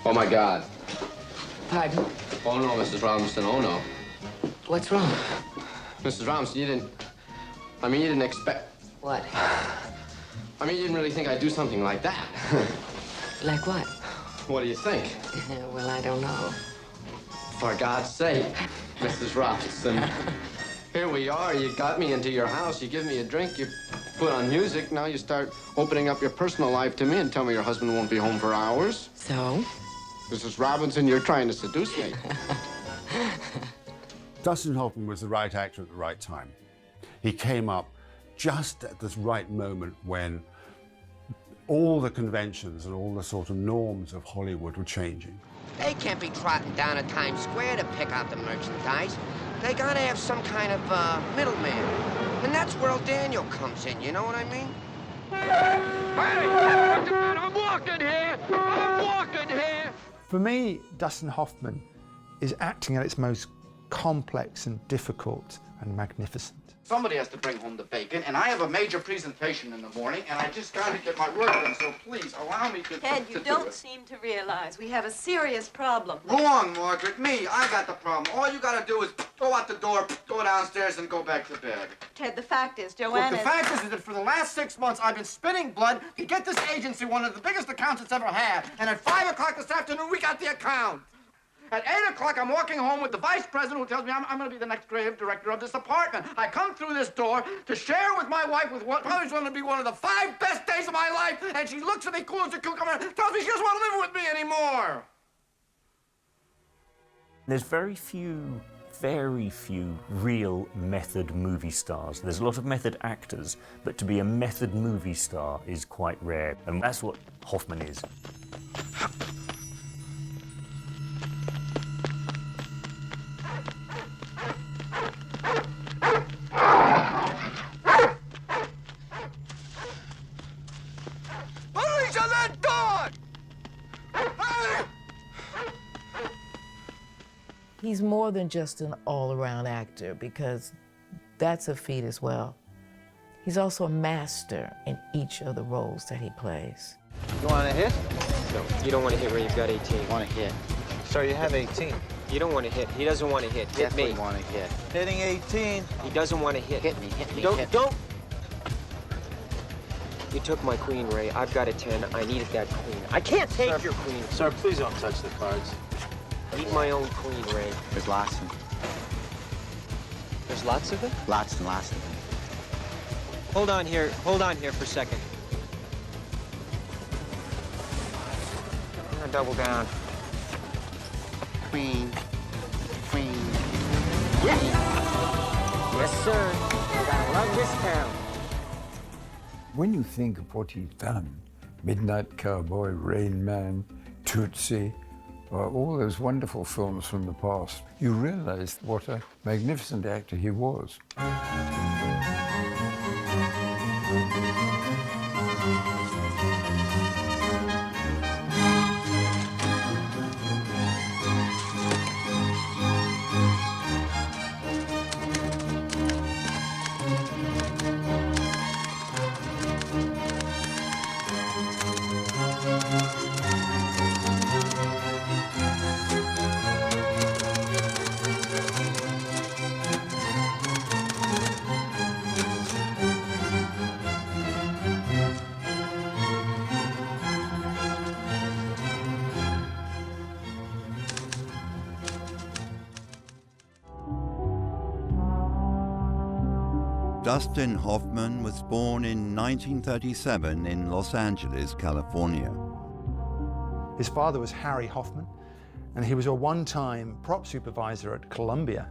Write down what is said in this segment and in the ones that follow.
Oh, my God. Pardon? Oh, no, Mrs. Robinson, oh, no. What's wrong? Mrs. Robinson, you didn't expect... What? you didn't really think I'd do something like that. Like what? What do you think? Well, I don't know. For God's sake, Mrs. Robinson. Here we are. You got me into your house. You give me a drink. You put on music. Now you start opening up your personal life to me and tell me your husband won't be home for hours. So? Mrs. Robinson, you're trying to seduce me. Dustin Hoffman was the right actor at the right time. He came up just at this right moment when all the conventions and all the sort of norms of Hollywood were changing. They can't be trotting down to Times Square to pick out the merchandise. They gotta have some kind of middleman. And that's where old Daniel comes in, you know what I mean? Hey! I'm walking here! I'm walking here! For me, Dustin Hoffman is acting at its most complex and difficult and magnificent. Somebody has to bring home the bacon, and I have a major presentation in the morning, and I just got to get my work done, so please allow me to Ted, you don't seem to realize we have a serious problem. Wrong, Margaret. Me, I got the problem. All you got to do is go out the door, go downstairs, and go back to bed. Ted, the fact is, Look, Joanne the fact is that for the last 6 months, I've been spinning blood to get this agency one of the biggest accounts it's ever had, and at 5 o'clock this afternoon, we got the account. At 8 o'clock, I'm walking home with the vice president who tells me I'm going to be the next creative director of this department. I come through this door to share with my wife with what probably is going to be one of the 5 best days of my life, and she looks at me cool as a cucumber and tells me she doesn't want to live with me anymore. There's very few real method movie stars. There's a lot of method actors, but to be a method movie star is quite rare, and that's what Hoffman is. He's more than just an all-around actor, because that's a feat as well. He's also a master in each of the roles that he plays. You want to hit? No, you don't want to hit where you've got 18. I want to hit. So you have 18. You don't want to hit. He doesn't want to hit. Hit me. Definitely want to hit. Hitting 18. He doesn't want to hit. Hit me, hit me, Don't, hit me. don't. You took my queen, Ray. I've got a 10. I needed that queen. I can't take your queen. Sir, please don't touch the cards. I need my own queen, Ray. There's lots of them. There's lots of it? Lots and lots of them. Hold on here for a second. I'm gonna double down. Queen. Queen. Yeah. Yes, sir. You gotta love this town. When you think of what he's done, Midnight Cowboy, Rain Man, Tootsie, all those wonderful films from the past, you realize what a magnificent actor he was. Dustin Hoffman was born in 1937 in Los Angeles, California. His father was Harry Hoffman, and he was a one-time prop supervisor at Columbia,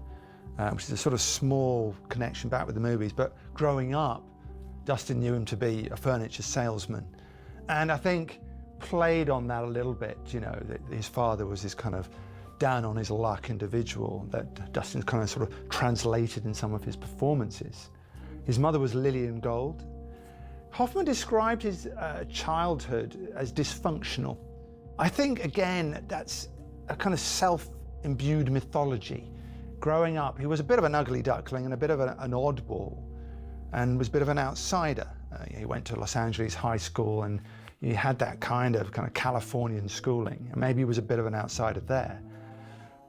which is a sort of small connection back with the movies. But growing up, Dustin knew him to be a furniture salesman. And I think played on that a little bit, you know, that his father was this kind of down on his luck individual that Dustin kind of sort of translated in some of his performances. His mother was Lillian Gold. Hoffman described his childhood as dysfunctional. I think, again, that's a kind of self-imbued mythology. Growing up, he was a bit of an ugly duckling and a bit of an oddball, and was a bit of an outsider. He went to Los Angeles High School, and He had that kind of Californian schooling, and maybe he was a bit of an outsider there.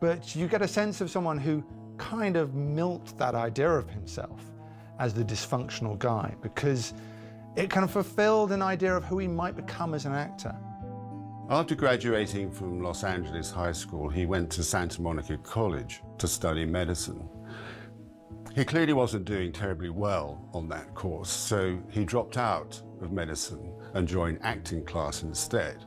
But you get a sense of someone who kind of milked that idea of himself as the dysfunctional guy, because it kind of fulfilled an idea of who he might become as an actor. After graduating from Los Angeles High School, he went to Santa Monica College to study medicine. He clearly wasn't doing terribly well on that course, so he dropped out of medicine and joined acting class instead.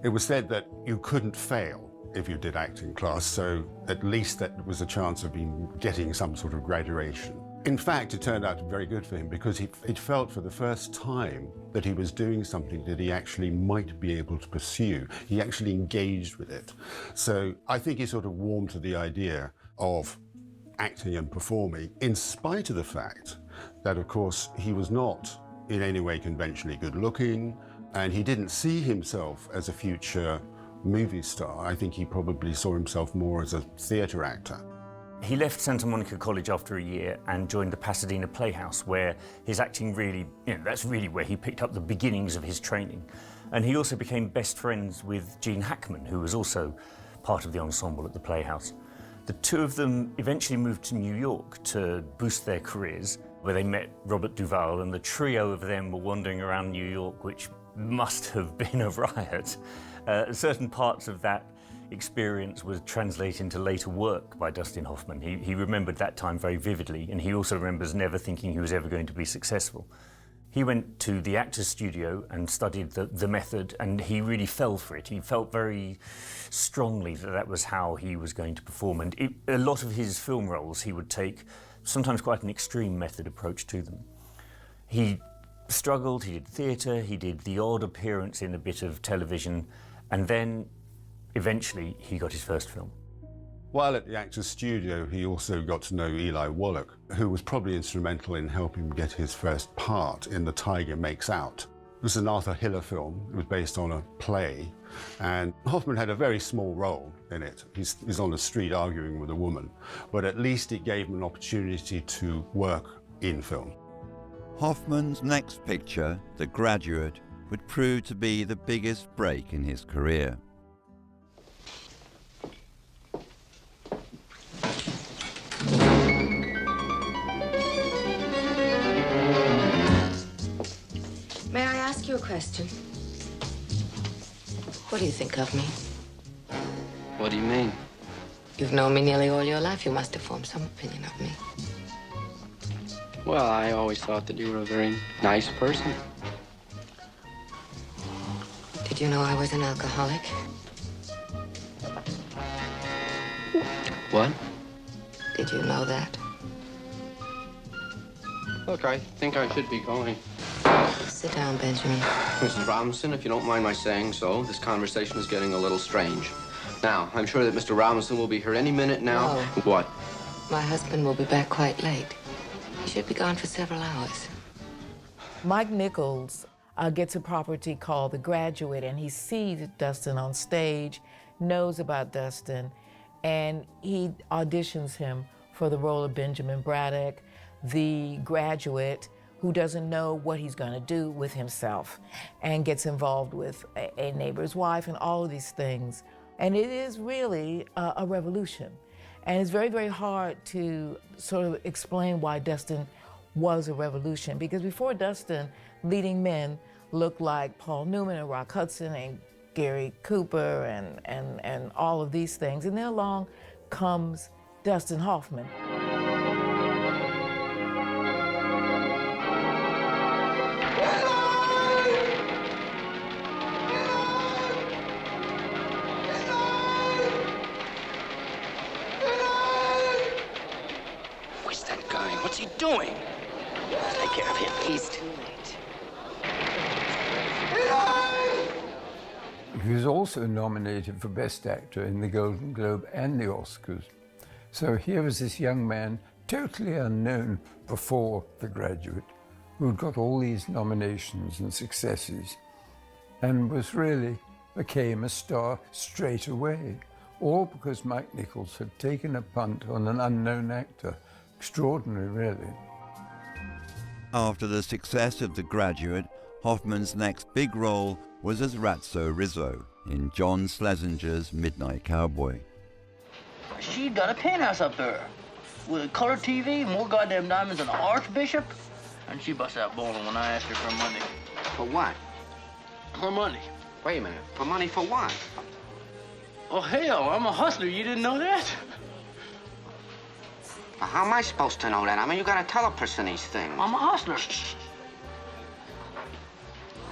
It was said that you couldn't fail if you did acting class, so at least that was a chance of him getting some sort of graduation. In fact, it turned out very good for him because it felt for the first time that he was doing something that he actually might be able to pursue. He actually engaged with it. So I think he sort of warmed to the idea of acting and performing, in spite of the fact that, of course, he was not in any way conventionally good looking, and he didn't see himself as a future movie star. I think he probably saw himself more as a theatre actor. He left Santa Monica College after a year and joined the Pasadena Playhouse, where his acting really, that's really where he picked up the beginnings of his training. And he also became best friends with Gene Hackman, who was also part of the ensemble at the Playhouse. The two of them eventually moved to New York to boost their careers, where they met Robert Duvall, and the trio of them were wandering around New York, which must have been a riot. Certain parts of that experience was translated into later work by Dustin Hoffman. He remembered that time very vividly, and he also remembers never thinking he was ever going to be successful. He went to the Actors Studio and studied the method, and he really fell for it. He felt very strongly that that was how he was going to perform, and a lot of his film roles he would take sometimes quite an extreme method approach to them. He struggled, he did theatre, he did the odd appearance in a bit of television, and then eventually he got his first film. While at the Actors Studio, he also got to know Eli Wallach, who was probably instrumental in helping him get his first part in The Tiger Makes Out. It was an Arthur Hiller film. It was based on a play, and Hoffman had a very small role in it. He's on the street arguing with a woman, but at least it gave him an opportunity to work in film. Hoffman's next picture, The Graduate, would prove to be the biggest break in his career. May I ask you a question? What do you think of me? What do you mean? You've known me nearly all your life. You must have formed some opinion of me. Well, I always thought that you were a very nice person. Did you know I was an alcoholic? What? Did you know that? Look, I think I should be going. Sit down, Benjamin. Mrs. Robinson, if you don't mind my saying so, this conversation is getting a little strange. Now, I'm sure that Mr. Robinson will be here any minute now. No. What? My husband will be back quite late. He should be gone for several hours. Mike Nichols gets a property called The Graduate, and he sees Dustin on stage, knows about Dustin, and he auditions him for the role of Benjamin Braddock, the graduate who doesn't know what he's going to do with himself and gets involved with a neighbor's wife and all of these things. And it is really a revolution. And it's very, very hard to sort of explain why Dustin was a revolution, because before Dustin, leading men looked like Paul Newman and Rock Hudson and Gary Cooper and all of these things. And then along comes Dustin Hoffman. Where's that guy? What's he doing? Take care of him. He's too late. He was also nominated for Best Actor in the Golden Globe and the Oscars. So here was this young man, totally unknown before The Graduate, who'd got all these nominations and successes, and became a star straight away, all because Mike Nichols had taken a punt on an unknown actor. Extraordinary, really. After the success of The Graduate, Hoffman's next big role was as Ratso Rizzo in John Schlesinger's Midnight Cowboy. She got a penthouse up there with a color TV, more goddamn diamonds than an archbishop. And she bust out bowling when I asked her for money. For what? For money. Wait a minute. For money for what? Oh, hell, I'm a hustler. You didn't know that? Well, how am I supposed to know that? I mean, you gotta tell a person these things. I'm a hustler.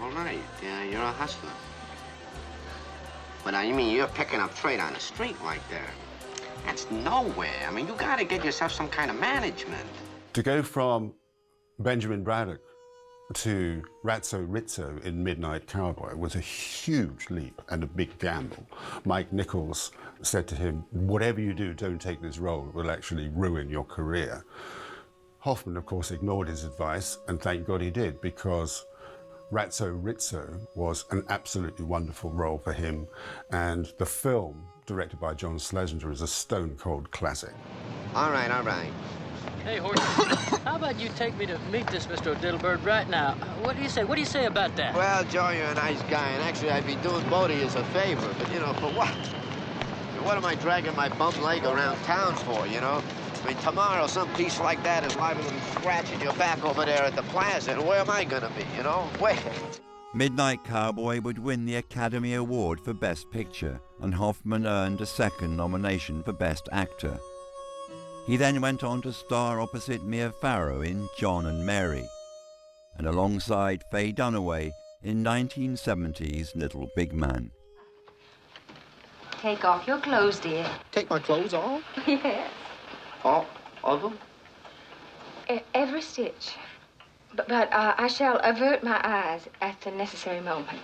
All right, yeah, you're a hustler. But now, you mean you're picking up trade on the street right there? That's nowhere. I mean, you gotta get yourself some kind of management. To go from Benjamin Braddock to Ratso Rizzo in Midnight Cowboy was a huge leap and a big gamble. Mike Nichols said to him, whatever you do, don't take this role. It will actually ruin your career. Hoffman, of course, ignored his advice, and thank God he did, because Ratso Rizzo was an absolutely wonderful role for him, and the film, directed by John Schlesinger, is a stone-cold classic. All right, all right. Hey, Horse, how about you take me to meet this Mr. O'Dittlebird right now? What do you say? What do you say about that? Well, Joe, you're a nice guy, and actually I'd be doing both of you a favor, but, you know, for what? What am I dragging my bum leg around town for, you know? I mean, tomorrow some piece like that is liable to be scratching your back over there at the plaza, and where am I gonna be, you know? Where? Midnight Cowboy would win the Academy Award for Best Picture, and Hoffman earned a second nomination for Best Actor. He then went on to star opposite Mia Farrow in John and Mary, and alongside Faye Dunaway in 1970's Little Big Man. Take off your clothes, dear. Take my clothes off? Yes. All of them? Every stitch. But I shall avert my eyes at the necessary moment.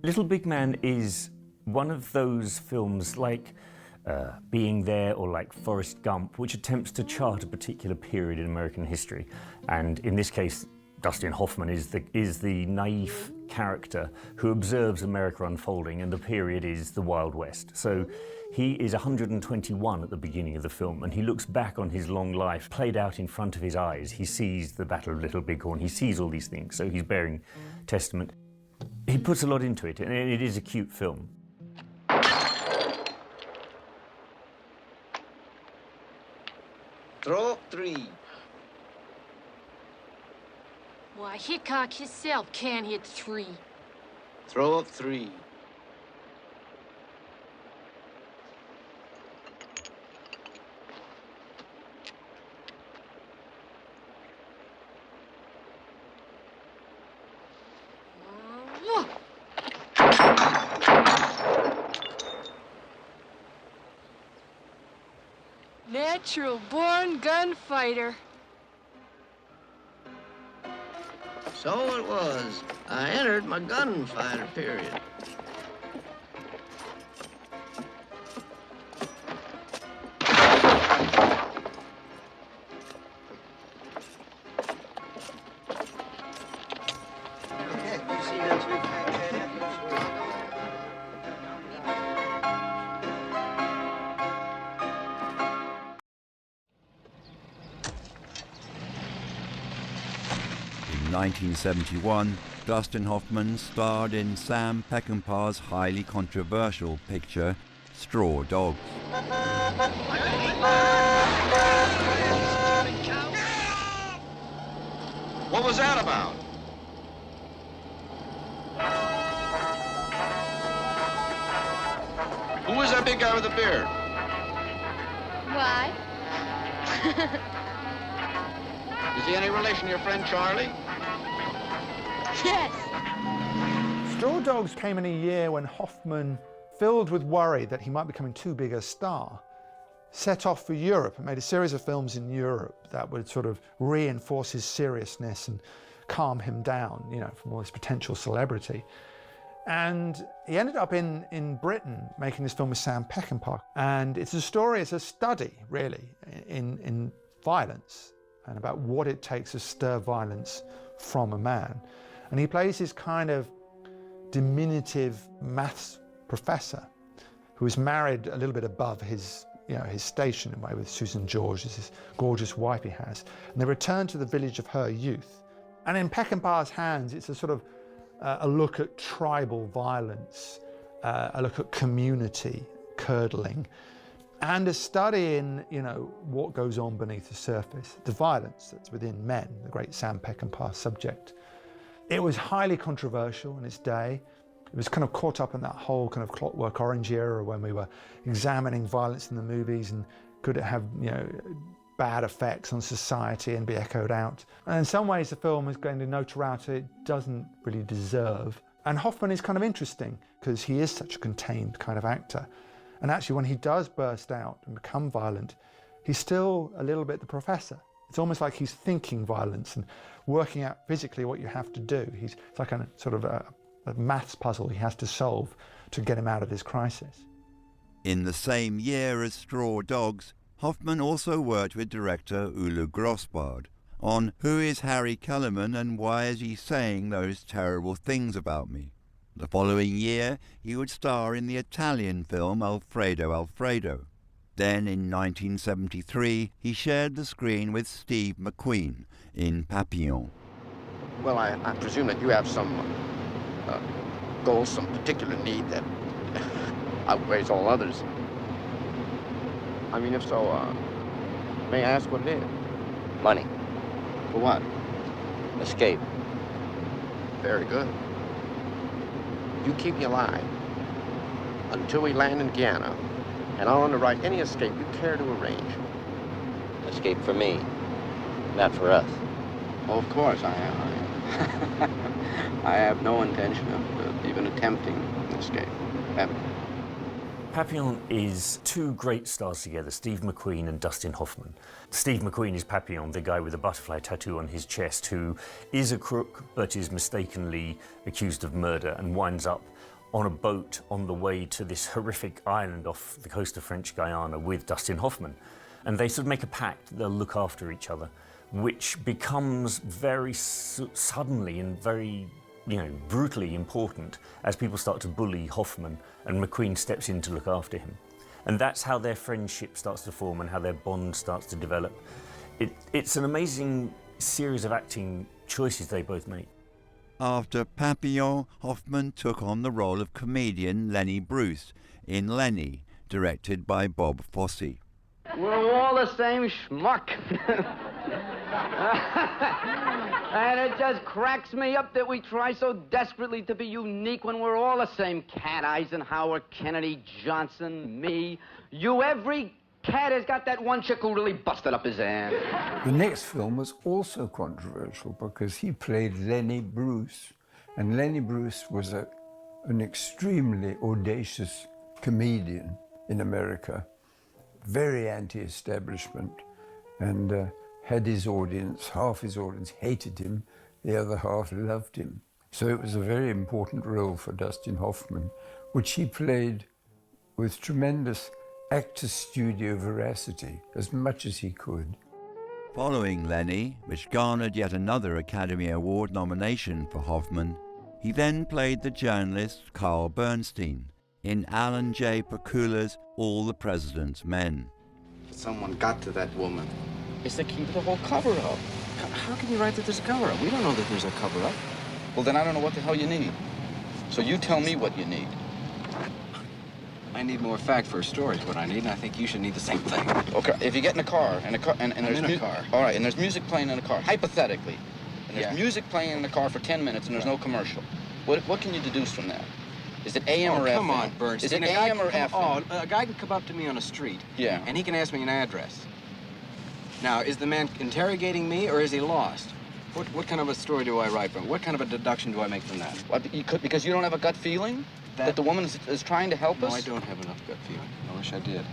Little Big Man is one of those films like Being There or like Forrest Gump, which attempts to chart a particular period in American history. And in this case, Dustin Hoffman is the naive character who observes America unfolding, and the period is the Wild West. So he is 121 at the beginning of the film, and he looks back on his long life played out in front of his eyes. He sees the Battle of Little Bighorn, he sees all these things, so he's bearing testament. He puts a lot into it, and it is a cute film. Throw up 3. Why, Hickok himself can't hit 3. Throw up 3. Natural-born gunfighter. So it was. I entered my gunfighter period. In 1971, Dustin Hoffman starred in Sam Peckinpah's highly controversial picture, Straw Dogs. What was that about? Who was that big guy with the beard? Why? Is he any relation to your friend Charlie? Yes. Straw Dogs came in a year when Hoffman, filled with worry that he might be becoming too big a star, set off for Europe and made a series of films in Europe that would sort of reinforce his seriousness and calm him down, you know, from all this potential celebrity. And he ended up in Britain making this film with Sam Peckinpah. And it's a story, it's a study, really, in violence and about what it takes to stir violence from a man. And he plays this kind of diminutive maths professor who is married a little bit above his his station away with Susan George, this gorgeous wife he has, and they return to the village of her youth. And in Peckinpah's hands, it's a sort of a look at tribal violence, a look at community curdling, and a study in, what goes on beneath the surface, the violence that's within men, the great Sam Peckinpah subject. It was highly controversial in its day. It was kind of caught up in that whole kind of Clockwork Orange era when we were examining violence in the movies and could it have, bad effects on society and be echoed out. And in some ways the film is going to notoriety it doesn't really deserve. And Hoffman is kind of interesting because he is such a contained kind of actor. And actually when he does burst out and become violent, he's still a little bit the professor. It's almost like he's thinking violence and working out physically what you have to do. It's like a sort of a maths puzzle he has to solve to get him out of this crisis. In the same year as Straw Dogs, Hoffman also worked with director Ulla Grossbard on Who is Harry Kellerman and Why is he saying those terrible things about me? The following year, he would star in the Italian film Alfredo Alfredo. Then in 1973, he shared the screen with Steve McQueen in Papillon. Well, I presume that you have some goal, some particular need that outweighs all others. I mean, if so, may I ask what it is? Money. For what? Escape. Very good. You keep me alive until we land in Guyana, and I'll underwrite any escape you care to arrange. Escape for me, not for us. Oh, of course, I have no intention of even attempting an escape, ever. Papillon is two great stars together, Steve McQueen and Dustin Hoffman. Steve McQueen is Papillon, the guy with the butterfly tattoo on his chest, who is a crook but is mistakenly accused of murder and winds up on a boat on the way to this horrific island off the coast of French Guiana with Dustin Hoffman. And they sort of make a pact that they'll look after each other, which becomes very suddenly and very brutally important as people start to bully Hoffman and McQueen steps in to look after him. And that's how their friendship starts to form and how their bond starts to develop. It's an amazing series of acting choices they both make. After Papillon, Hoffman took on the role of comedian Lenny Bruce in Lenny, directed by Bob Fosse. We're all the same schmuck. And it just cracks me up that we try so desperately to be unique when we're all the same cat. Eisenhower, Kennedy, Johnson, me. You, every cat has got that one chick who really busted up his ass. The next film was also controversial because he played Lenny Bruce. And Lenny Bruce was an extremely audacious comedian in America, very anti-establishment, and had his audience, half his audience hated him, the other half loved him. So it was a very important role for Dustin Hoffman, which he played with tremendous actor studio veracity, as much as he could. Following Lenny, which garnered yet another Academy Award nomination for Hoffman, he then played the journalist Carl Bernstein in Alan J. Pakula's All the President's Men. Someone got to that woman. It's the key to the whole cover-up. How can you write that there's a cover-up? We don't know that there's a cover-up. Well, then I don't know what the hell you need. So you tell me what you need. I need more fact for a story is what I need, and I think you should need the same thing. Okay, if you get in a car, and there's in a car. All right, and there's music playing in a car, hypothetically. And there's music playing in the car for 10 minutes, and there's no commercial. What can you deduce from that? Is it AM or FM? Come on, Bernstein. Is it AM or FM? Oh, a guy can come up to me on a street. Yeah. And he can ask me an address. Now, is the man interrogating me, or is he lost? What kind of a story do I write from? What kind of a deduction do I make from that? What, because you don't have a gut feeling that the woman is trying to help us? No, I don't have enough gut feeling. I wish I did.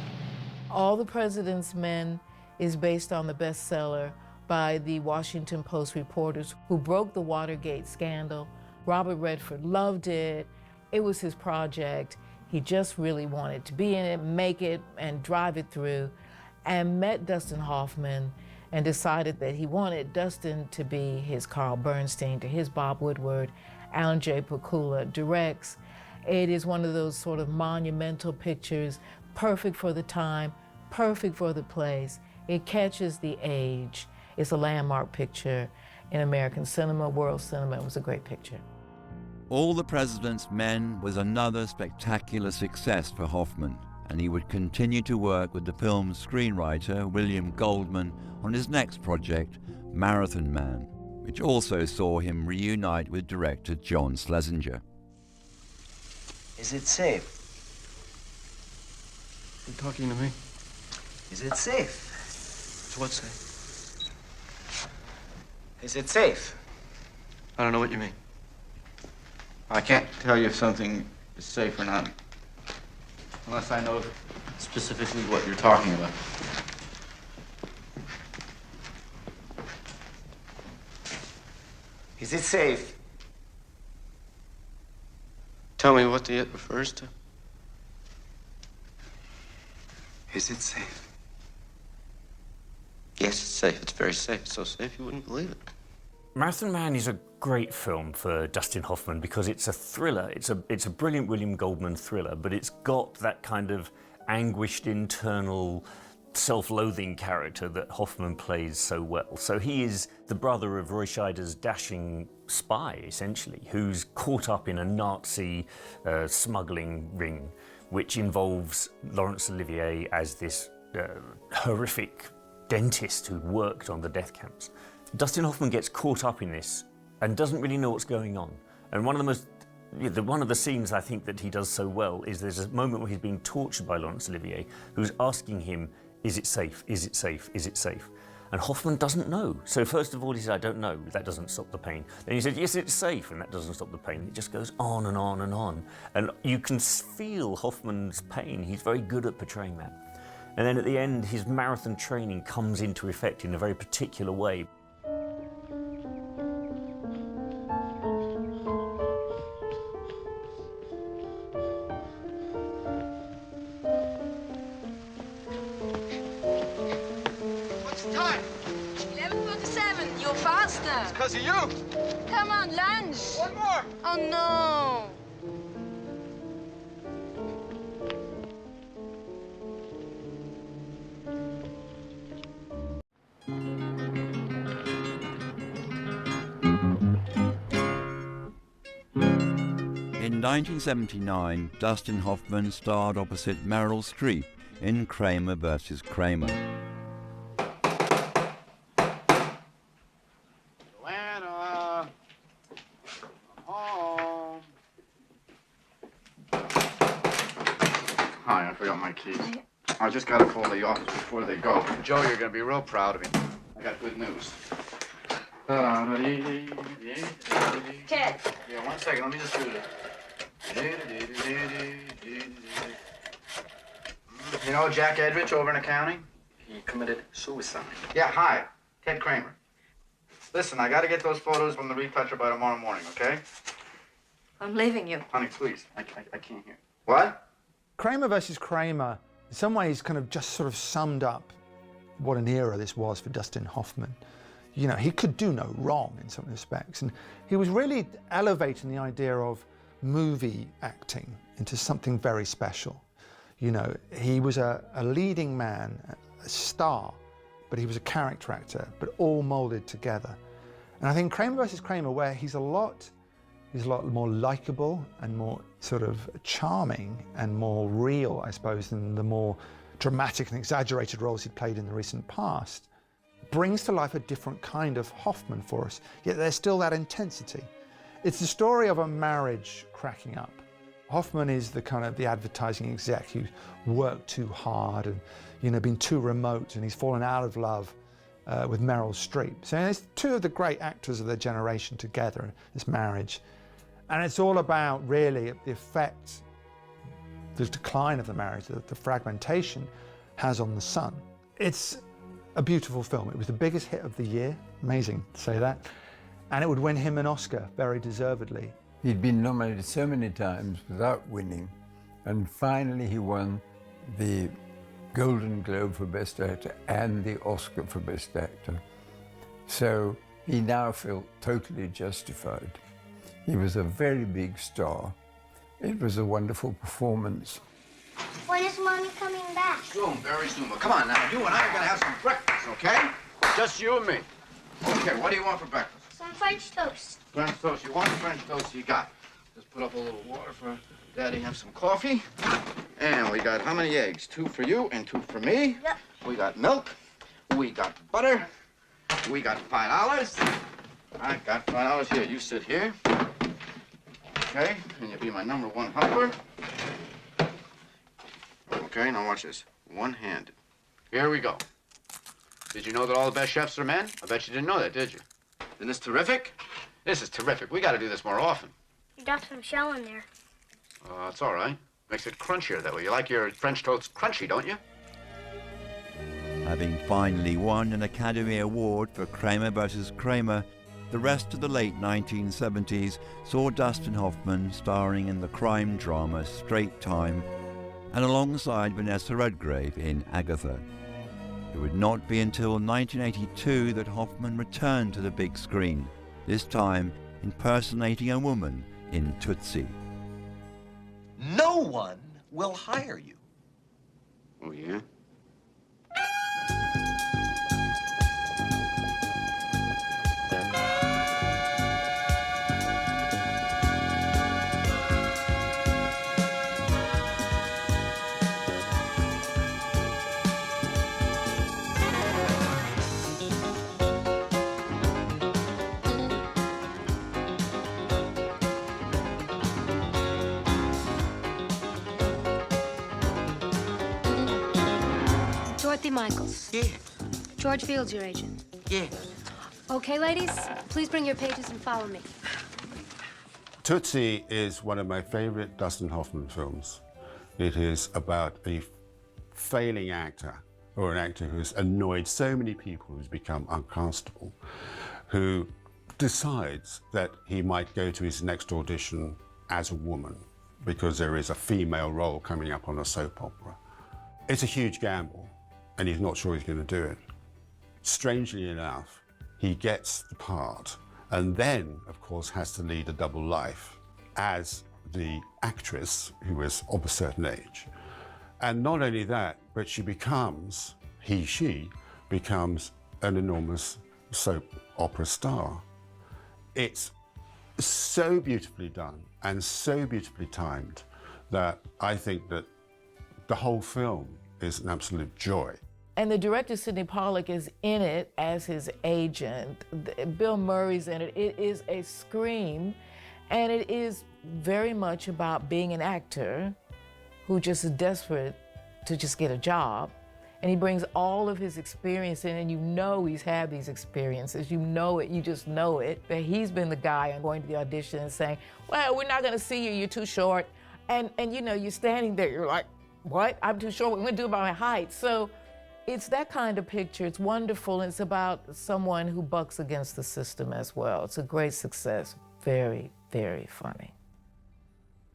All the President's Men is based on the bestseller by the Washington Post reporters who broke the Watergate scandal. Robert Redford loved it. It was his project. He just really wanted to be in it, make it, and drive it through, and met Dustin Hoffman and decided that he wanted Dustin to be his Carl Bernstein, to his Bob Woodward. Alan J. Pakula directs. It is one of those sort of monumental pictures, perfect for the time, perfect for the place. It catches the age. It's a landmark picture in American cinema, world cinema. It was a great picture. All the President's Men was another spectacular success for Hoffman, and he would continue to work with the film's screenwriter, William Goldman, on his next project, Marathon Man, which also saw him reunite with director John Schlesinger. Is it safe? You talking to me? Is it safe? So what's safe? Is it safe? I don't know what you mean. I can't tell you if something is safe or not, unless I know specifically what you're talking about. Is it safe? Tell me what the it refers to. Is it safe? Yes, it's safe. It's very safe. It's so safe you wouldn't believe it. Marathon Man is a great film for Dustin Hoffman because it's a thriller. It's a brilliant William Goldman thriller, but it's got that kind of anguished internal self-loathing character that Hoffman plays so well. So he is the brother of Roy Scheider's dashing spy, essentially, who's caught up in a Nazi smuggling ring, which involves Laurence Olivier as this horrific dentist who worked on the death camps. Dustin Hoffman gets caught up in this and doesn't really know what's going on. And one of the scenes I think that he does so well is there's a moment where he's being tortured by Laurence Olivier, who's asking him, is it safe? Is it safe? Is it safe? And Hoffman doesn't know. So first of all, he said, I don't know. That doesn't stop the pain. Then he said, yes, it's safe. And that doesn't stop the pain. It just goes on and on and on. And you can feel Hoffman's pain. He's very good at portraying that. And then at the end, his marathon training comes into effect in a very particular way. What's the time? 11:47. You're faster. It's because of you. Come on, lunch. One more. Oh, no. In 1979, Dustin Hoffman starred opposite Meryl Streep in Kramer vs. Kramer. Joanna, I'm home. Hi, I forgot my keys. I just got to call the office before they go. Joe, you're going to be real proud of me. I got good news. Ted. Yeah, 1 second. Let me just do this. You know Jack Edrich over in accounting? He committed suicide. Yeah, hi. Ted Kramer. Listen, I got to get those photos from the retoucher by tomorrow morning, okay? I'm leaving you. Honey, please. I can't hear. What? Kramer versus Kramer, in some ways, kind of just sort of summed up what an era this was for Dustin Hoffman. You know, he could do no wrong in some respects. And he was really elevating the idea of movie acting into something very special. You know, he was a leading man, a star, but he was a character actor, but all molded together. And I think Kramer versus Kramer, where he's a lot more likable and more sort of charming and more real, I suppose, than the more dramatic and exaggerated roles he'd played in the recent past, brings to life a different kind of Hoffman for us, yet there's still that intensity. It's the story of a marriage cracking up. Hoffman is the kind of the advertising exec who worked too hard and, you know, been too remote, and he's fallen out of love with Meryl Streep. So there's two of the great actors of their generation together, this marriage. And it's all about really the effect the decline of the marriage, the fragmentation has on the son. It's a beautiful film. It was the biggest hit of the year, amazing to say that, and it would win him an Oscar very deservedly. He'd been nominated so many times without winning, and finally he won the Golden Globe for Best Actor and the Oscar for Best Actor. So he now felt totally justified. He was a very big star. It was a wonderful performance. When is Mommy coming come back? Soon, very soon. But come on now, you and I are gonna have some breakfast, okay? Just you and me. Okay, what do you want for breakfast? Some French toast. French toast. You want the French toast? You got it. Just put up a little water for Daddy. Have some coffee. And we got how many eggs? 2 for you and 2 for me. Yep. We got milk. We got butter. We got $5. I got $5 here. You sit here. Okay, and you'll be my #1 helper. Okay, now watch this. One-handed. Here we go. Did you know that all the best chefs are men? I bet you didn't know that, did you? Isn't this terrific? This is terrific. We got to do this more often. You got some shell in there. It's all right. Makes it crunchier that way. You like your French toast crunchy, don't you? Having finally won an Academy Award for Kramer vs. Kramer, the rest of the late 1970s saw Dustin Hoffman starring in the crime drama Straight Time and alongside Vanessa Redgrave in Agatha. It would not be until 1982 that Hoffman returned to the big screen, this time impersonating a woman in Tootsie. No one will hire you. Oh, yeah? Dorothy Michaels. Yeah. George Field's your agent. Yeah. Okay, ladies, please bring your pages and follow me. Tootsie is one of my favorite Dustin Hoffman films. It is about a failing actor, or an actor who's annoyed so many people, who's become uncastable, who decides that he might go to his next audition as a woman because there is a female role coming up on a soap opera. It's a huge gamble, and he's not sure he's going to do it. Strangely enough, he gets the part, and then, of course, has to lead a double life as the actress who is of a certain age. And not only that, but she becomes an enormous soap opera star. It's so beautifully done and so beautifully timed that I think that the whole film is an absolute joy. And the director, Sidney Pollack, is in it as his agent. Bill Murray's in it. It is a scream, and it is very much about being an actor who just is desperate to just get a job. And he brings all of his experience in, and you know he's had these experiences. You know it, you just know it. That he's been the guy going to the audition and saying, well, we're not gonna see you, you're too short. And you know, you're standing there, you're like, what? I'm too short, what am I gonna do about my height? So it's that kind of picture. It's wonderful. It's about someone who bucks against the system as well. It's a great success. Very, very funny.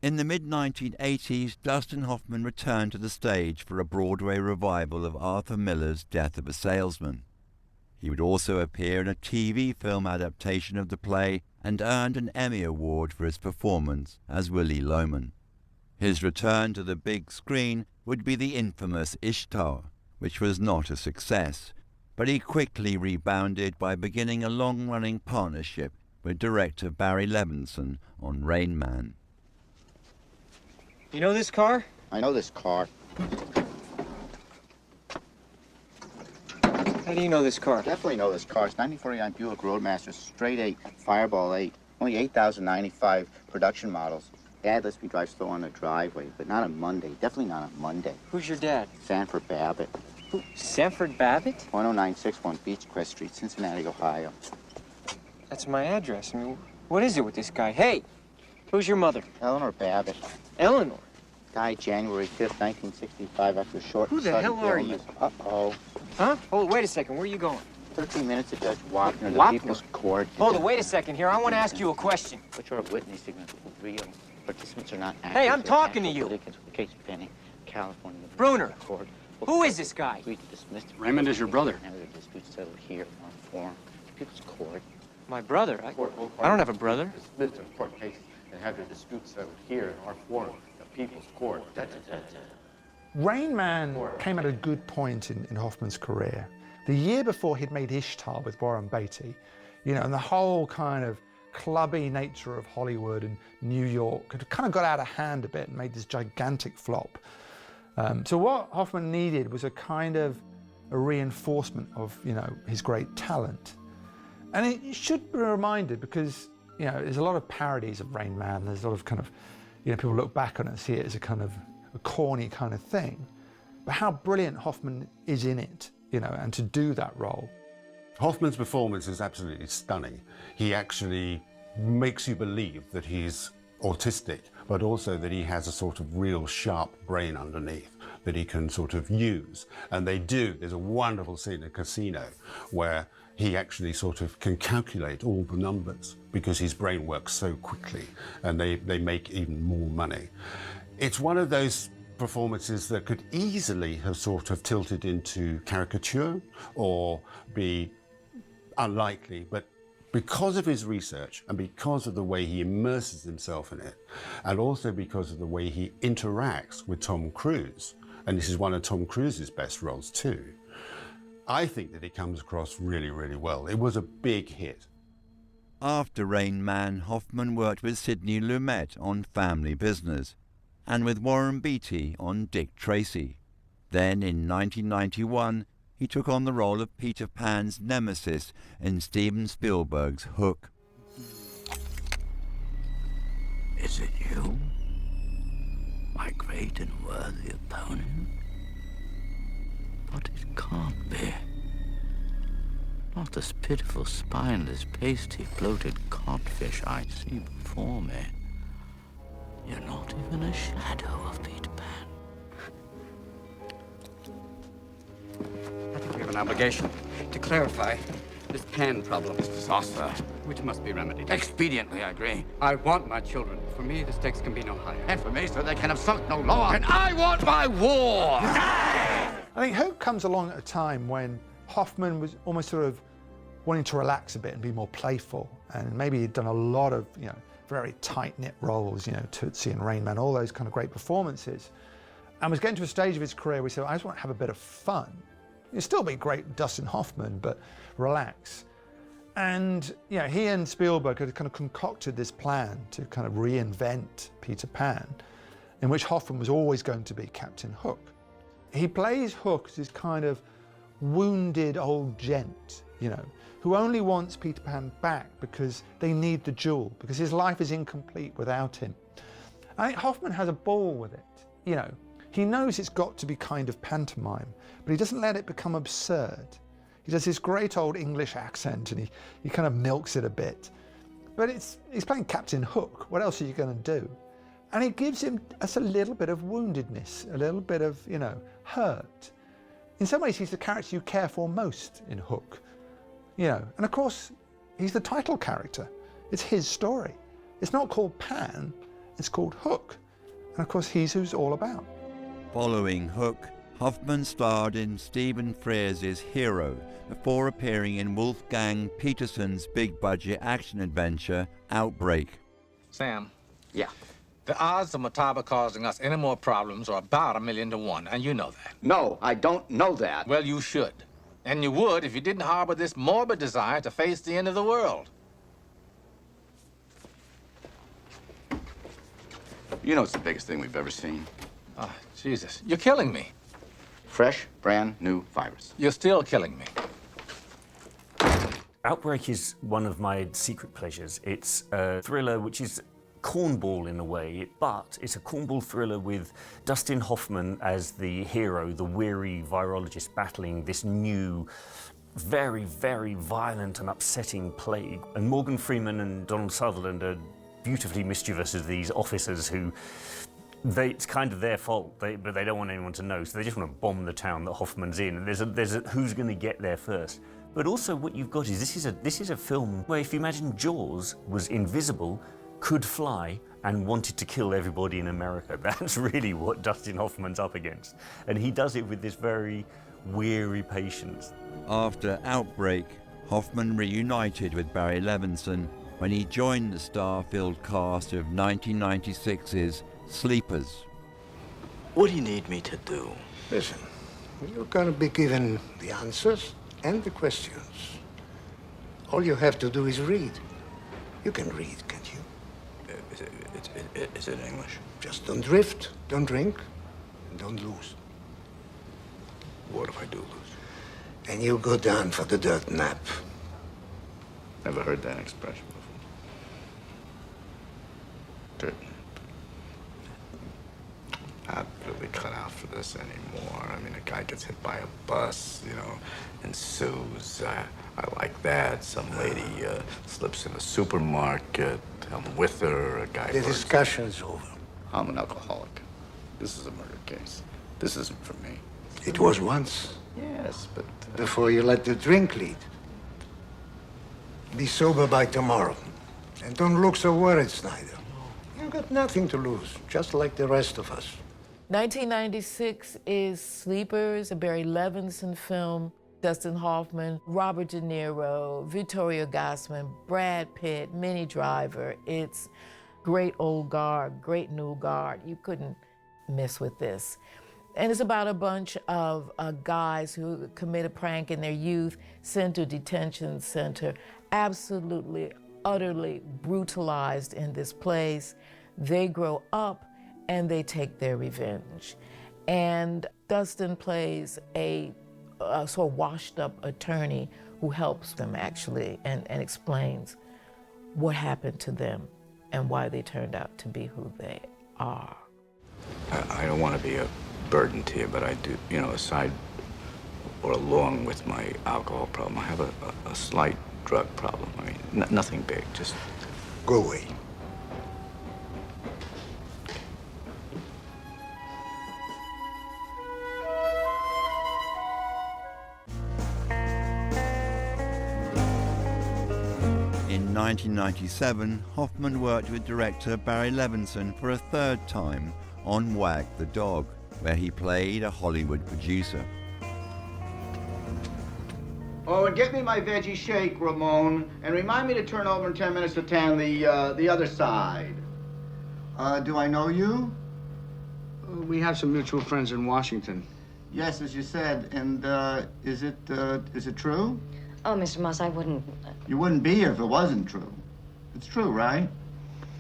In the mid-1980s, Dustin Hoffman returned to the stage for a Broadway revival of Arthur Miller's Death of a Salesman. He would also appear in a TV film adaptation of the play and earned an Emmy Award for his performance as Willy Loman. His return to the big screen would be the infamous Ishtar, which was not a success, but he quickly rebounded by beginning a long-running partnership with director Barry Levinson on Rain Man. You know this car? I know this car. How do you know this car? Definitely know this car. It's 1949 Buick Roadmaster, straight 8, Fireball 8. Only 8,095 production models. Dad lets me drive slow on the driveway, but not on Monday. Definitely not on Monday. Who's your dad? Sanford Babbitt. Who? Sanford Babbitt? 10961 Beechcrest Street, Cincinnati, Ohio. That's my address. I mean, what is it with this guy? Hey, who's your mother? Eleanor Babbitt. Eleanor? Died January 5th, 1965 after a short Who the hell are you? Uh-oh. Huh? Hold, wait a second. Where are you going? 13 minutes to Judge Wapner, the Wapner? People's Court. Hold it, wait a second here. I want to ask you a question. Which are witnessing real participants are not actors. Hey, I'm talking to you. Litigants with the case pending, California. Bruner. Court. Who is this guy? Raymond is your brother. Have the dispute settled here in our forum, People's Court. My brother? I don't have a brother. Dismissed in court cases and have their disputes settled here in our forum, the People's Court. Rain Man came at a good point in Hoffman's career. The year before, he'd made Ishtar with Warren Beatty, you know, and the whole kind of clubby nature of Hollywood and New York had kind of got out of hand a bit and made this gigantic flop. So what Hoffman needed was a kind of a reinforcement of, you know, his great talent. And it should be reminded because, you know, there's a lot of parodies of Rain Man. There's a lot of kind of, you know, people look back on it and see it as a kind of a corny kind of thing. But how brilliant Hoffman is in it, you know, and to do that role. Hoffman's performance is absolutely stunning. He actually makes you believe that he's autistic, but also that he has a sort of real sharp brain underneath that he can sort of use. And they do. There's a wonderful scene in a casino where he actually sort of can calculate all the numbers because his brain works so quickly, and they make even more money. It's one of those performances that could easily have sort of tilted into caricature or be unlikely, but because of his research and because of the way he immerses himself in it, and also because of the way he interacts with Tom Cruise, and this is one of Tom Cruise's best roles too, I think that it comes across really, really well. It was a big hit. After Rain Man, Hoffman worked with Sidney Lumet on Family Business and with Warren Beatty on Dick Tracy. Then in 1991, he took on the role of Peter Pan's nemesis in Steven Spielberg's Hook. Is it you, my great and worthy opponent? But it can't be. Not this pitiful, spineless, pasty, bloated codfish I see before me. You're not even a shadow of Peter Pan. I think we have an obligation to clarify this Pan problem. This disaster, which must be remedied. Expediently, I agree. I want my children. For me, the stakes can be no higher. And for me, so they can have sunk no lower. And I want my war! I think Hook comes along at a time when Hoffman was almost sort of wanting to relax a bit and be more playful. And maybe he'd done a lot of, you know, very tight-knit roles, you know, Tootsie and Rain Man, all those kind of great performances. And was getting to a stage of his career where he said, I just want to have a bit of fun. It'd still be great Dustin Hoffman, but relax. And, you know, he and Spielberg had kind of concocted this plan to kind of reinvent Peter Pan, in which Hoffman was always going to be Captain Hook. He plays Hook as this kind of wounded old gent, you know, who only wants Peter Pan back because they need the jewel, because his life is incomplete without him. I think Hoffman has a ball with it, you know. He knows it's got to be kind of pantomime, but he doesn't let it become absurd. He does this great old English accent and he kind of milks it a bit. But he's playing Captain Hook. What else are you going to do? And it gives him us a little bit of woundedness, a little bit of, you know, hurt. In some ways, he's the character you care for most in Hook. You know, and of course, he's the title character. It's his story. It's not called Pan, it's called Hook. And of course, he's who's all about. Following Hook, Hoffman starred in Stephen Frears' Hero before appearing in Wolfgang Petersen's big-budget action adventure, Outbreak. Sam. Yeah. The odds of Mataba causing us any more problems are about 1,000,000 to 1, and you know that. No, I don't know that. Well, you should. And you would if you didn't harbor this morbid desire to face the end of the world. You know it's the biggest thing we've ever seen. Oh, Jesus. You're killing me. Fresh, brand new virus. You're still killing me. Outbreak is one of my secret pleasures. It's a thriller which is cornball in a way, but it's a cornball thriller with Dustin Hoffman as the hero, the weary virologist battling this new, very, very violent and upsetting plague. And Morgan Freeman and Donald Sutherland are beautifully mischievous as these officers who, it's kind of their fault, but they don't want anyone to know, so they just want to bomb the town that Hoffman's in. And there's a who's going to get there first. But also what you've got is this is a film where if you imagine Jaws was invisible, could fly, and wanted to kill everybody in America. That's really what Dustin Hoffman's up against. And he does it with this very weary patience. After Outbreak, Hoffman reunited with Barry Levinson when he joined the star-filled cast of 1996's Sleepers. What do you need me to do? Listen, you're gonna be given the answers and the questions. All you have to do is read. You can read, can't you? Is it English? Just don't drift, don't drink, and don't lose. What if I do lose? And you go down for the dirt nap. Never heard that expression before. Dirt nap. Not really cut out for this anymore. I mean, a guy gets hit by a bus, you know, and sues. I like that. Some lady slips in a supermarket. I'm with her. A guy. The discussion's over. I'm an alcoholic. This is a murder case. This isn't for me. It was once. Yes, but... Before you let the drink lead. Be sober by tomorrow. And don't look so worried, Snyder. You've got nothing to lose, just like the rest of us. 1996 is Sleepers, a Barry Levinson film. Dustin Hoffman, Robert De Niro, Vittorio Gassman, Brad Pitt, Minnie Driver. It's great old guard, great new guard. You couldn't miss with this. And it's about a bunch of guys who commit a prank in their youth, sent to a detention center, absolutely, utterly brutalized in this place. They grow up and they take their revenge. And Dustin plays a sort of washed up attorney who helps them actually and explains what happened to them and why they turned out to be who they are. I don't want to be a burden to you, but I do, you know, aside or along with my alcohol problem, I have a slight drug problem. I mean, nothing big, just... Go away. In 1997, Hoffman worked with director Barry Levinson for a third time on Wag the Dog, where he played a Hollywood producer. Oh, and get me my veggie shake, Ramon, and remind me to turn over in 10 minutes to tan the other side. Do I know you? We have some mutual friends in Washington. Yes, as you said, and is it true? Oh, Mr. Moss, I wouldn't... You wouldn't be here if it wasn't true. It's true, right?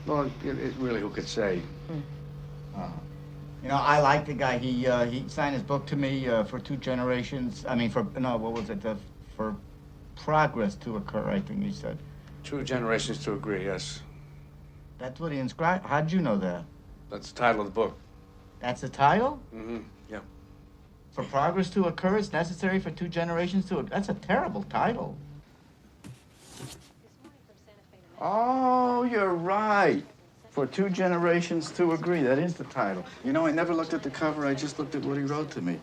Well, it really, who could say? You know, I like the guy. He signed his book to me for 2 generations. I mean, for progress to occur, I think he said. 2 generations to agree, yes. That's what he inscribed? How'd you know that? That's the title of the book. That's the title? Mm-hmm, yeah. For progress to occur, it's necessary for 2 generations to... That's a terrible title. Oh, you're right. For 2 generations to agree. That is the title. You know, I never looked at the cover. I just looked at what he wrote to me.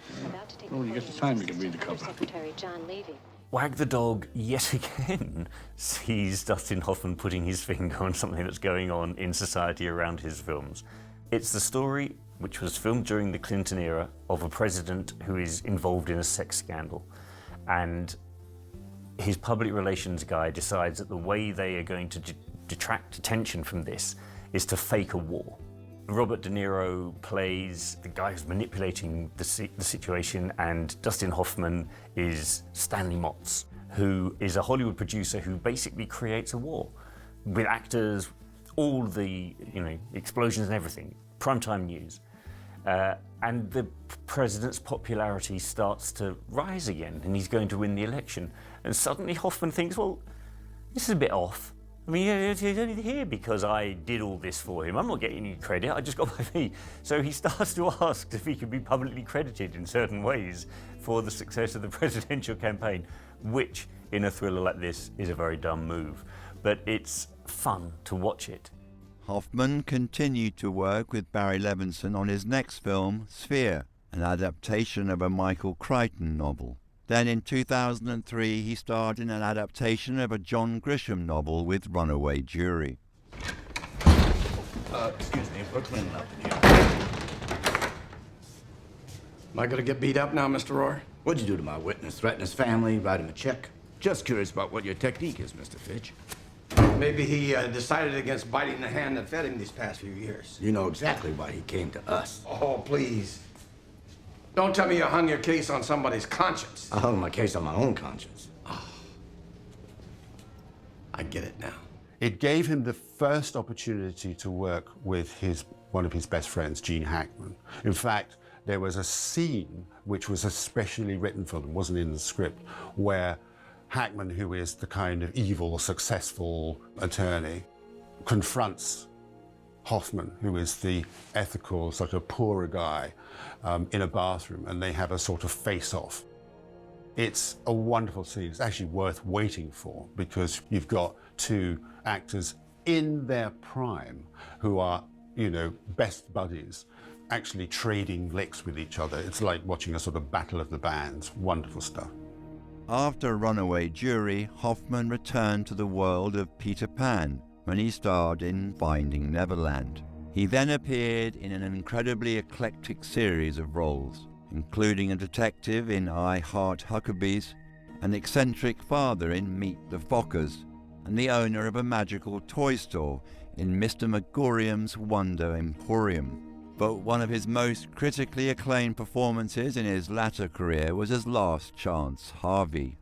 Oh, you get the time, you can read the cover. Secretary John Levy. Wag the Dog, yet again, sees Dustin Hoffman putting his finger on something that's going on in society around his films. It's the story, which was filmed during the Clinton era, of a president who is involved in a sex scandal. And his public relations guy decides that the way they are going to detract attention from this is to fake a war. Robert De Niro plays the guy who's manipulating the situation, and Dustin Hoffman is Stanley Motz, who is a Hollywood producer who basically creates a war with actors, all the explosions and everything, primetime news. And the president's popularity starts to rise again, and he's going to win the election. And suddenly Hoffman thinks, well, this is a bit off. I mean, he's only here because I did all this for him. I'm not getting any credit, I just got my fee. So he starts to ask if he can be publicly credited in certain ways for the success of the presidential campaign, which, in a thriller like this, is a very dumb move. But it's fun to watch it. Hoffman continued to work with Barry Levinson on his next film, Sphere, an adaptation of a Michael Crichton novel. Then in 2003, he starred in an adaptation of a John Grisham novel with Runaway Jury. Excuse me, we're cleaning up in here. Am I gonna get beat up now, Mr. Rohr? What'd you do to my witness? Threaten his family? Write him a check? Just curious about what your technique is, Mr. Fitch. Maybe he decided against biting the hand that fed him these past few years. You know exactly why he came to us. Oh, please. Don't tell me you hung your case on somebody's conscience. I hung my case on my own conscience. I get it now. It gave him the first opportunity to work with one of his best friends, Gene Hackman. In fact, there was a scene which was especially written for them, wasn't in the script, where Hackman, who is the kind of evil, successful attorney, confronts Hoffman, who is the ethical, sort of poorer guy, in a bathroom, and they have a sort of face-off. It's a wonderful scene. It's actually worth waiting for, because you've got two actors in their prime who are, you know, best buddies, actually trading licks with each other. It's like watching a sort of battle of the bands. Wonderful stuff. After Runaway Jury, Hoffman returned to the world of Peter Pan when he starred in Finding Neverland. He then appeared in an incredibly eclectic series of roles, including a detective in I Heart Huckabees, an eccentric father in Meet the Fockers, and the owner of a magical toy store in Mr. Megorium's Wonder Emporium. But one of his most critically acclaimed performances in his latter career was as Last Chance Harvey.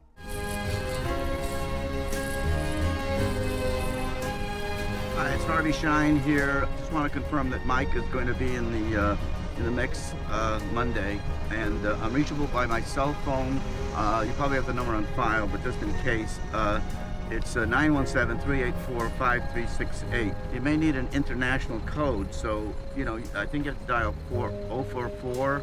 It's Harvey Shine here. Just want to confirm that Mike is going to be in the mix Monday, and I'm reachable by my cell phone. You probably have the number on file, but just in case, it's 917-384-5368. You may need an international code, so you know I think you have to dial 4044,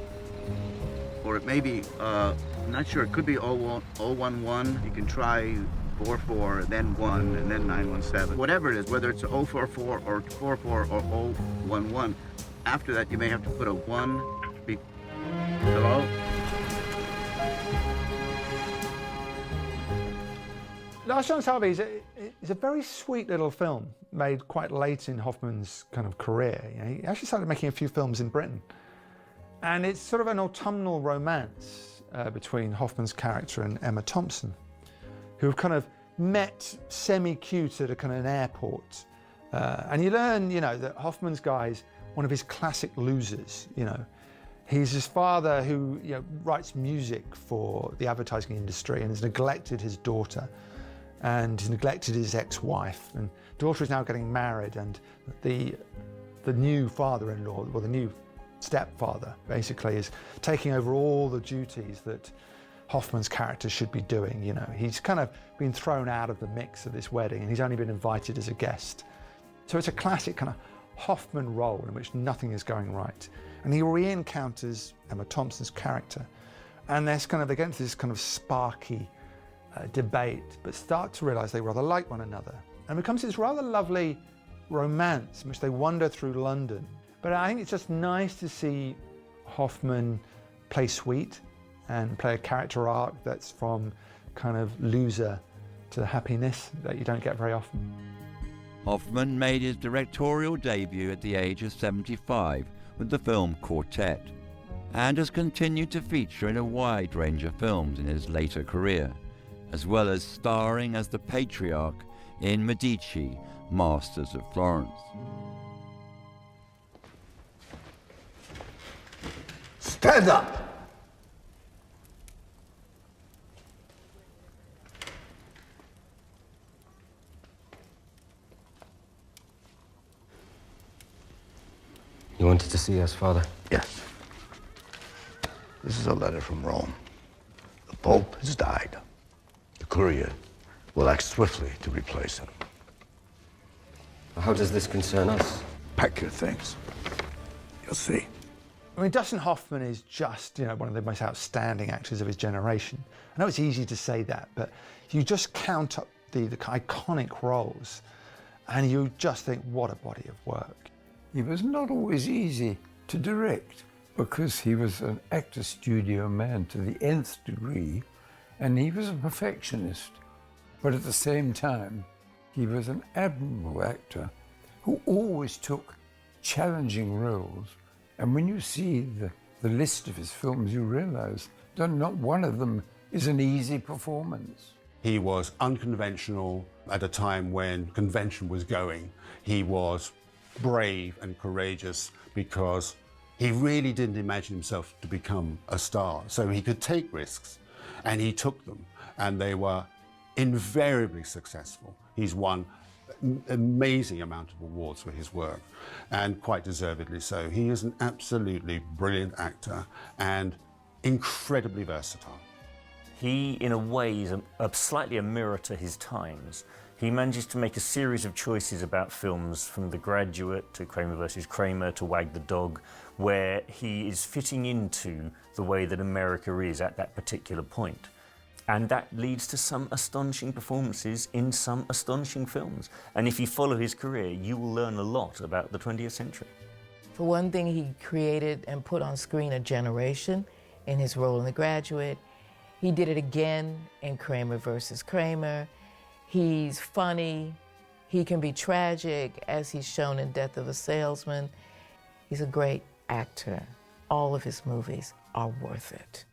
or it may be I'm not sure. It could be 011. You can try 44, then 1, and then 917. Whatever it is, whether it's 044 or 44 or 011, after that you may have to put a 1. Hello? Last Chance Harvey is a very sweet little film made quite late in Hoffman's kind of career. You know, he actually started making a few films in Britain. And it's sort of an autumnal romance between Hoffman's character and Emma Thompson, who have kind of met semi-cute at a kind of an airport. And you learn, you know, that Hoffman's guy is one of his classic losers, you know. He's his father who, you know, writes music for the advertising industry and has neglected his daughter and has neglected his ex-wife. And daughter is now getting married, and the new father-in-law, or the new stepfather, basically, is taking over all the duties that Hoffman's character should be doing. You know, he's kind of been thrown out of the mix of this wedding, and he's only been invited as a guest. So it's a classic kind of Hoffman role in which nothing is going right. And he re-encounters Emma Thompson's character, and they get into this kind of sparky debate, but start to realize they rather like one another. And it becomes this rather lovely romance in which they wander through London. But I think it's just nice to see Hoffman play sweet and play a character arc that's from kind of loser to happiness that you don't get very often. Hoffman made his directorial debut at the age of 75 with the film Quartet, and has continued to feature in a wide range of films in his later career, as well as starring as the patriarch in Medici, Masters of Florence. Stand up! You wanted to see us, Father? Yes. This is a letter from Rome. The Pope has died. The courier will act swiftly to replace him. How does this concern us? Pack your things. You'll see. I mean, Dustin Hoffman is just, you know, one of the most outstanding actors of his generation. I know it's easy to say that, but you just count up the iconic roles and you just think, what a body of work. He was not always easy to direct because he was an actor studio man to the nth degree, and he was a perfectionist. But at the same time, he was an admirable actor who always took challenging roles. And when you see the list of his films, you realize that not one of them is an easy performance. He was unconventional at a time when convention was going. He was brave and courageous because He really didn't imagine himself to become a star, so he could take risks, and he took them, and they were invariably successful. He's won an amazing amount of awards for his work, and quite deservedly so. He is an absolutely brilliant actor and incredibly versatile. He, in a way, is slightly a mirror to his times. He manages to make a series of choices about films, from The Graduate to Kramer versus Kramer to Wag the Dog, where he is fitting into the way that America is at that particular point. And that leads to some astonishing performances in some astonishing films. And if you follow his career, you will learn a lot about the 20th century. For one thing, he created and put on screen a generation in his role in The Graduate. He did it again in Kramer versus Kramer. He's funny. He can be tragic, as he's shown in Death of a Salesman. He's a great actor. All of his movies are worth it.